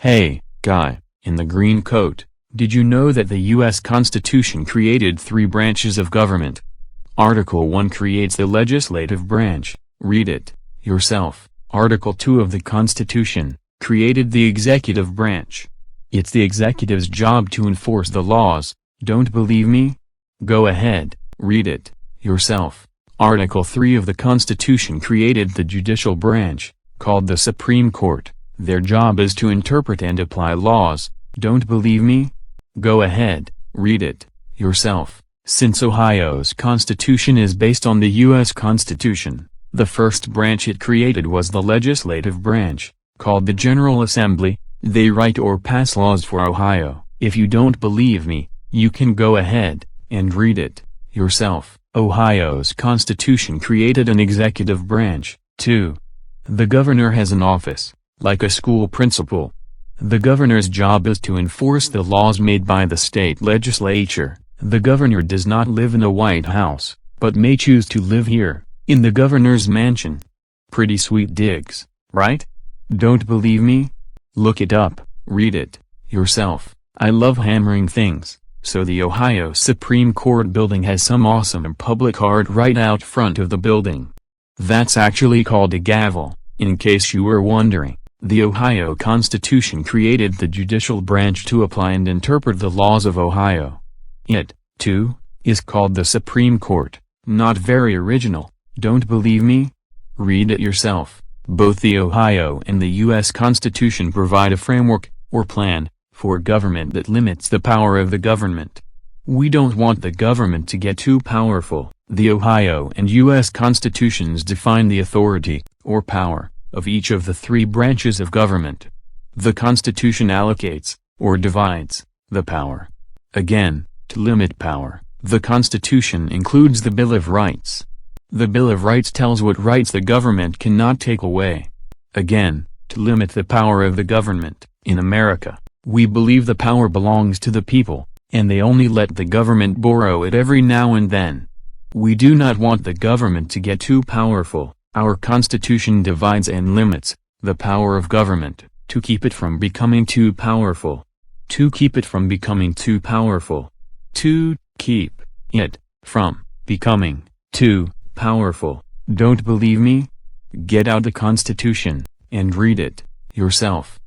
Hey, guy, in the green coat, did you know that the U.S. Constitution created three branches of government? Article 1 creates the legislative branch, read it, yourself. Article 2 of the Constitution, created the executive branch. It's the executive's job to enforce the laws, don't believe me? Go ahead, read it, yourself. Article 3 of the Constitution created the judicial branch, called the Supreme Court. Their job is to interpret and apply laws, don't believe me? Go ahead, read it, yourself. Since Ohio's constitution is based on the U.S. Constitution, the first branch it created was the legislative branch, called the General Assembly. They write or pass laws for Ohio. If you don't believe me, you can go ahead and read it, yourself. Ohio's constitution created an executive branch, too. The governor has an office, like a school principal. The governor's job is to enforce the laws made by the state legislature. The governor does not live in the White House, but may choose to live here, in the governor's mansion. Pretty sweet digs, right? Don't believe me? Look it up, read it, yourself. I love hammering things, so the Ohio Supreme Court building has some awesome public art right out front of the building. That's actually called a gavel, in case you were wondering. The Ohio Constitution created the judicial branch to apply and interpret the laws of Ohio. It, too, is called the Supreme Court. Not very original, don't believe me? Read it yourself. Both the Ohio and the U.S. Constitution provide a framework, or plan, for government that limits the power of the government. We don't want the government to get too powerful. The Ohio and U.S. Constitutions define the authority, or power, of each of the three branches of government. The Constitution allocates, or divides, the power. Again, to limit power, the Constitution includes the Bill of Rights. The Bill of Rights tells what rights the government cannot take away. Again, to limit the power of the government. In America, we believe the power belongs to the people, and they only let the government borrow it every now and then. We do not want the government to get too powerful. Our Constitution divides and limits the power of government, to keep it from becoming too powerful. To keep it from becoming too powerful. To keep it from becoming too powerful. Don't believe me? Get out the Constitution and read it yourself.